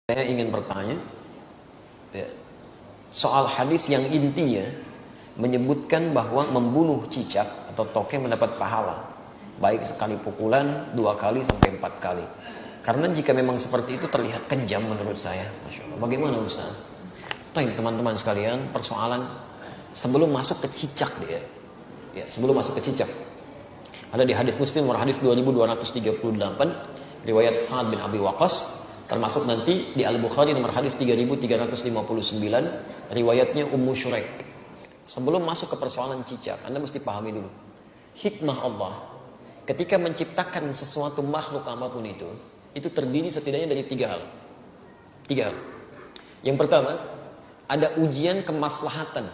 Saya ingin bertanya ya, soal hadis yang intinya menyebutkan bahwa membunuh cicak atau toke mendapat pahala, baik sekali pukulan, 2 kali sampai 4 kali. Karena jika memang seperti itu terlihat kejam menurut saya. Masya Allah. Bagaimana Ustaz? Teman-teman sekalian, persoalan sebelum masuk ke cicak dia. Ya, sebelum masuk ke cicak. Ada di hadis Muslim nomor hadis 2238 riwayat Sa'ad bin Abi Waqqas, termasuk nanti di Al-Bukhari nomor hadis 3359 riwayatnya Ummu Syuraik. Sebelum masuk ke persoalan cicak, Anda mesti pahami dulu hikmah Allah ketika menciptakan sesuatu makhluk apapun itu terdiri setidaknya dari 3 hal. 3 hal. Yang pertama, ada ujian kemaslahatan.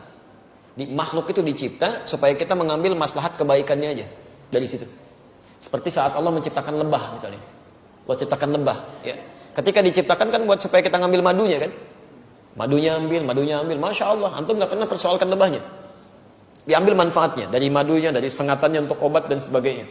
Di makhluk itu dicipta supaya kita mengambil maslahat kebaikannya aja dari situ. Seperti saat Allah menciptakan lebah misalnya. Allah ciptakan lebah, ya. Ketika diciptakan kan buat supaya kita ngambil madunya kan. Madunya ambil. Masya Allah, antum gak pernah persoalkan lebahnya. Diambil manfaatnya, dari madunya, dari sengatannya untuk obat dan sebagainya.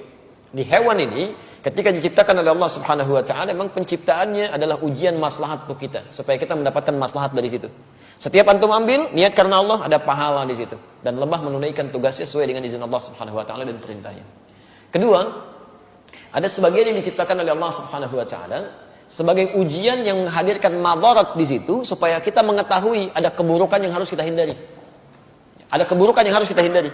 Di hewan ini, ketika diciptakan oleh Allah subhanahu wa ta'ala, memang penciptaannya adalah ujian maslahat untuk kita. Supaya kita mendapatkan maslahat dari situ. Setiap antum ambil, niat karena Allah, ada pahala di situ. Dan lebah menunaikan tugasnya sesuai dengan izin Allah subhanahu wa ta'ala dan perintahnya. Kedua, ada sebagian yang diciptakan oleh Allah subhanahu wa ta'ala sebagai ujian yang menghadirkan madarat di situ supaya kita mengetahui ada keburukan yang harus kita hindari. Ada keburukan yang harus kita hindari.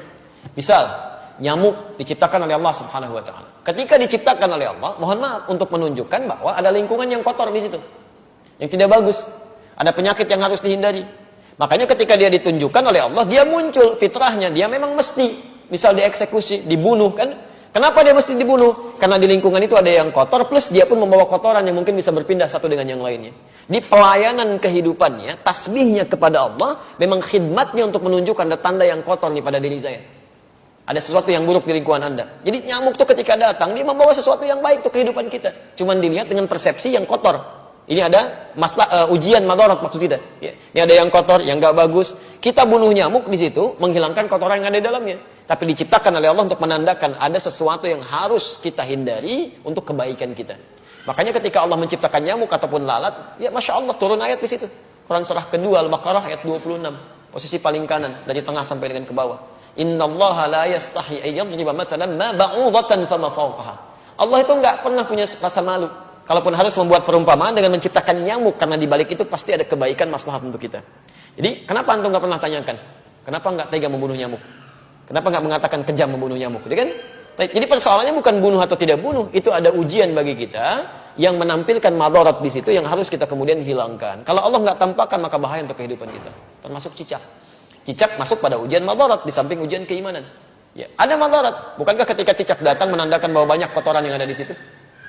Misal, nyamuk diciptakan oleh Allah Subhanahu wa taala. Ketika diciptakan oleh Allah, mohon maaf untuk menunjukkan bahwa ada lingkungan yang kotor di situ. Yang tidak bagus. Ada penyakit yang harus dihindari. Makanya ketika dia ditunjukkan oleh Allah, dia muncul fitrahnya, dia memang mesti misal dieksekusi, dibunuh kan? Kenapa dia mesti dibunuh? Karena di lingkungan itu ada yang kotor, plus dia pun membawa kotoran yang mungkin bisa berpindah satu dengan yang lainnya. Di pelayanan kehidupannya, tasbihnya kepada Allah, memang khidmatnya untuk menunjukkan ada tanda yang kotor nih pada diri saya. Ada sesuatu yang buruk di lingkungan Anda. Jadi nyamuk itu ketika datang, dia membawa sesuatu yang baik untuk kehidupan kita. Cuman dilihat dengan persepsi yang kotor. Ini ada ujian madarat maksud kita. Ya. Ini ada yang kotor, yang gak bagus. Kita bunuh nyamuk di situ, menghilangkan kotoran yang ada di dalamnya. Tapi diciptakan oleh Allah untuk menandakan ada sesuatu yang harus kita hindari untuk kebaikan kita. Makanya ketika Allah menciptakan nyamuk ataupun lalat, ya Masya Allah turun ayat di situ. Quran surah kedua Al-Baqarah ayat 26. Posisi paling kanan, dari tengah sampai dengan ke bawah. Innallaha la yastahi ayyadriba mathalan ma ba'udatan fama fawqaha. Allah itu enggak pernah punya rasa malu. Kalaupun harus membuat perumpamaan dengan menciptakan nyamuk, karena di balik itu pasti ada kebaikan maslahat untuk kita. Jadi, kenapa antum enggak pernah tanyakan? Kenapa enggak tega membunuh nyamuk? Kenapa enggak mengatakan kejam membunuh nyamuk? Jadi persoalannya bukan bunuh atau tidak bunuh, itu ada ujian bagi kita yang menampilkan madarat di situ yang harus kita kemudian hilangkan. Kalau Allah enggak tampakkan maka bahaya untuk kehidupan kita. Termasuk cicak. Cicak masuk pada ujian madarat di samping ujian keimanan. Ya, ada madarat. Bukankah ketika cicak datang menandakan bahwa banyak kotoran yang ada di situ?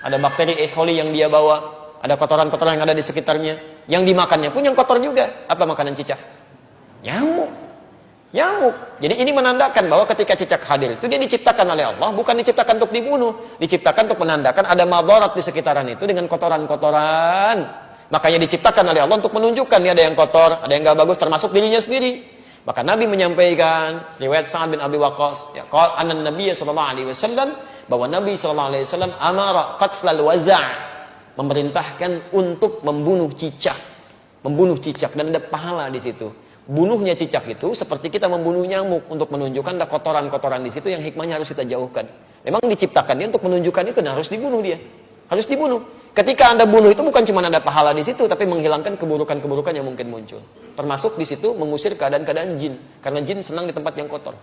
Ada bakteri E. coli yang dia bawa, ada kotoran-kotoran yang ada di sekitarnya. Yang dimakannya pun yang kotor juga. Apa makanan cicak? Nyamuk. Jadi ini menandakan bahwa ketika cicak hadir itu dia diciptakan oleh Allah, bukan diciptakan untuk dibunuh, diciptakan untuk menandakan ada madarat di sekitaran itu dengan kotoran-kotoran. Makanya diciptakan oleh Allah untuk menunjukkan ini ada yang kotor, ada yang gak bagus, termasuk dirinya sendiri. Maka Nabi menyampaikan riwayat Sa'ad bin Abi Waqqas, ya, qala anna Nabiy sallallahu alaihi wasallam, bahwa Nabi sallallahu alaihi wasallam amara qatlal waza', memerintahkan untuk membunuh cicak dan ada pahala di situ. Bunuhnya cicak itu seperti kita membunuh nyamuk untuk menunjukkan ada kotoran-kotoran di situ yang hikmahnya harus kita jauhkan. Memang diciptakan dia untuk menunjukkan itu dan harus dibunuh dia. Harus dibunuh. Ketika Anda bunuh itu bukan cuma ada pahala di situ, tapi menghilangkan keburukan-keburukan yang mungkin muncul. Termasuk di situ mengusir keadaan-keadaan jin, karena jin senang di tempat yang kotor.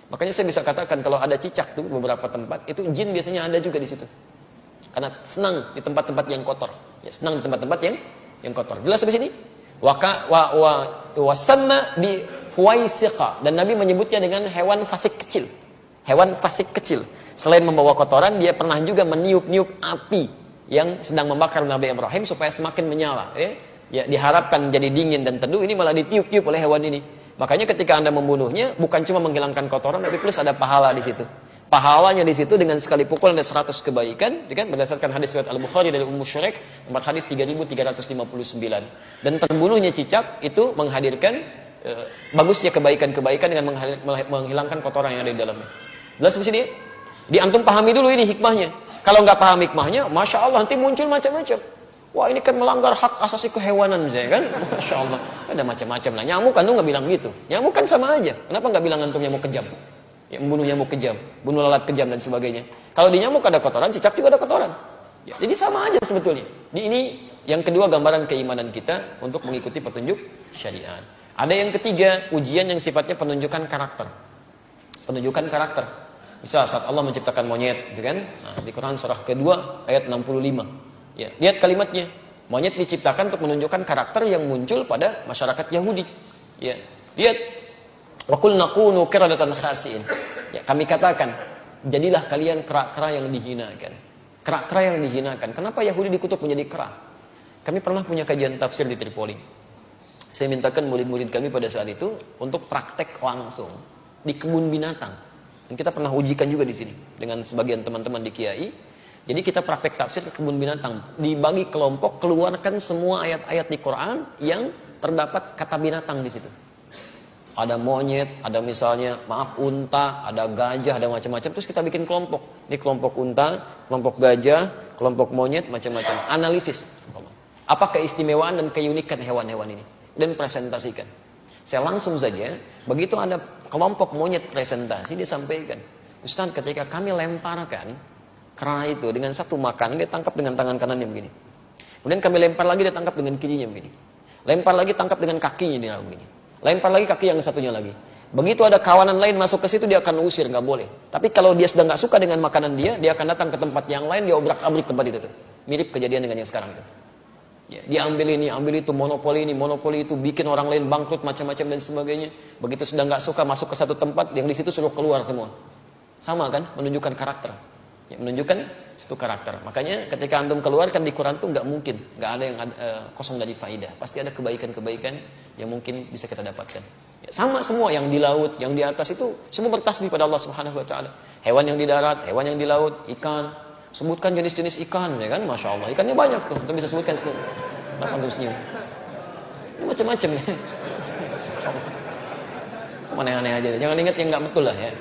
Makanya saya bisa katakan kalau ada cicak tuh beberapa tempat, itu jin biasanya ada juga di situ. Karena senang di tempat-tempat yang kotor. Ya, senang di tempat-tempat yang kotor. Jelas di sini? Wasanna bi fuwaisiqa, dan Nabi menyebutnya dengan hewan fasik kecil. Hewan fasik kecil. Selain membawa kotoran, dia pernah juga meniup-niup api yang sedang membakar Nabi Ibrahim supaya semakin menyala. Ya, diharapkan jadi dingin dan teduh, ini malah ditiup-tiup oleh hewan ini. Makanya ketika Anda membunuhnya, bukan cuma menghilangkan kotoran, tapi plus ada pahala di situ. Pahalanya di situ dengan sekali pukul ada 100 kebaikan, kan? Berdasarkan hadis riwayat Al-Bukhari dari Ummu Syuraik nomor hadis 3359. Dan terbunuhnya cicak itu menghadirkan bagusnya kebaikan-kebaikan dengan menghilangkan kotoran yang ada di dalamnya. Jelas di sini? Di antum pahami dulu ini hikmahnya. Kalau nggak paham hikmahnya, Masya Allah nanti muncul macam-macam. Wah ini kan melanggar hak asasi kehewanan saya kan. Masya Allah. Ada macam-macam lah. Nyamuk kan tuh nggak bilang gitu. Nyamuk kan sama aja. Kenapa nggak bilang antum nyamuk kejam? Ya, membunuh nyamuk kejam, bunuh lalat kejam dan sebagainya. Kalau di nyamuk ada kotoran, cicak juga ada kotoran. Ya, jadi sama aja sebetulnya. Ini yang kedua gambaran keimanan kita untuk mengikuti petunjuk syariat. Ada yang ketiga, ujian yang sifatnya penunjukan karakter. Penunjukan karakter. Misal saat Allah menciptakan monyet, gitu kan? Nah, di Quran surah kedua ayat 65. Ya, lihat kalimatnya. Monyet diciptakan untuk menunjukkan karakter yang muncul pada masyarakat Yahudi. Ya, lihat. Wa qulna kunu qiradatan khasiin. Ya, kami katakan, jadilah kalian kera-kera yang dihinakan. Kera-kera yang dihinakan. Kenapa Yahudi dikutuk menjadi kera? Kami pernah punya kajian tafsir di Tripoli. Saya mintakan murid-murid kami pada saat itu untuk praktek langsung di kebun binatang. Dan kita pernah ujikan juga di sini dengan sebagian teman-teman di Kiai. Jadi kita praktek tafsir ke kebun binatang. Dibagi kelompok, keluarkan semua ayat-ayat di Quran yang terdapat kata binatang di situ. Ada monyet, ada misalnya, maaf, unta, ada gajah, ada macam-macam. Terus kita bikin kelompok. Ini kelompok unta, kelompok gajah, kelompok monyet, macam-macam. Analisis. Apa keistimewaan dan keunikan hewan-hewan ini. Dan presentasikan. Saya langsung saja, begitu ada kelompok monyet presentasi, dia sampaikan, Ustaz, ketika kami lemparkan kera itu dengan satu makanan, dia tangkap dengan tangan kanannya begini. Kemudian kami lempar lagi, dia tangkap dengan kirinya begini. Lempar lagi, tangkap dengan kakinya dia begini. Lempar lagi kaki yang satunya lagi. Begitu ada kawanan lain masuk ke situ, dia akan usir, nggak boleh. Tapi kalau dia sudah nggak suka dengan makanan dia akan datang ke tempat yang lain, dia obrak-abrik tempat itu tuh. Mirip kejadian dengan yang sekarang itu. Ya, dia ambil ini, ambil itu, monopoli ini, monopoli itu, bikin orang lain bangkrut, macam-macam dan sebagainya. Begitu sudah nggak suka masuk ke satu tempat, yang di situ suruh keluar semua. Sama kan, menunjukkan karakter. Ya, menunjukkan satu karakter. Makanya ketika antum keluarkan di Quran tuh nggak mungkin, nggak ada yang kosong dari faidah. Pasti ada kebaikan-kebaikan yang mungkin bisa kita dapatkan. Ya, sama semua yang di laut, yang di atas itu semua bertasbih pada Allah Subhanahu Wa Taala. Hewan yang di darat, hewan yang di laut, ikan. Sebutkan jenis-jenis ikan, ya kan? Masya Allah, ikannya banyak tuh. Kita bisa sebutkan sekian. Kenapa antum senyum? Macam-macam ya. Aneh-aneh aja. Jangan ingat yang nggak betul lah ya.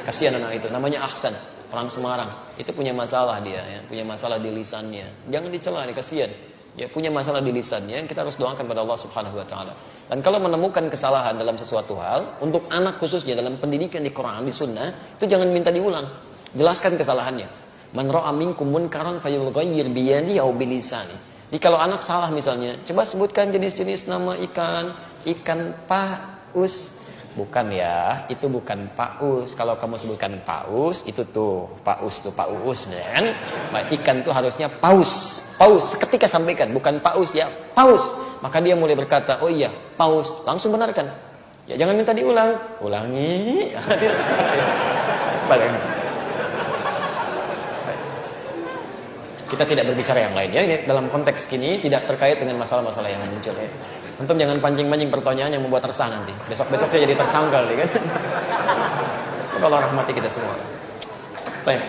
Kasihan anak itu. Namanya Ahsan, orang Semarang. Itu punya masalah dia, ya. Punya masalah di lisannya. Jangan dicela, kasihan. Ya, punya masalah di lisannya. Kita harus doakan pada Allah Subhanahu Wa Taala. Dan kalau menemukan kesalahan dalam sesuatu hal, untuk anak khususnya dalam pendidikan di Quran, di Sunnah, itu jangan minta diulang. Jelaskan kesalahannya. Man ra'a minkum munkaran falyughayyir bi yadihi aw bi lisani. Jadi kalau anak salah misalnya, coba sebutkan jenis-jenis nama ikan. Ikan paus. Bukan ya, itu bukan paus. Kalau kamu sebutkan paus, itu tuh paus tuh paus kan? Ikan tuh harusnya paus. Paus seketika sampaikan, bukan paus ya, paus. Maka dia mulai berkata, "Oh iya, paus." Langsung benarkan. Ya jangan minta diulang. Ulangi. Balik. Kita tidak berbicara yang lain ya, ini dalam konteks kini tidak terkait dengan masalah-masalah yang muncul ya. Antum jangan pancing-pancing pertanyaan yang membuat resah nanti. Besok-besoknya jadi tersangkal ya kan. Semoga Allah rahmati kita semua. Baik.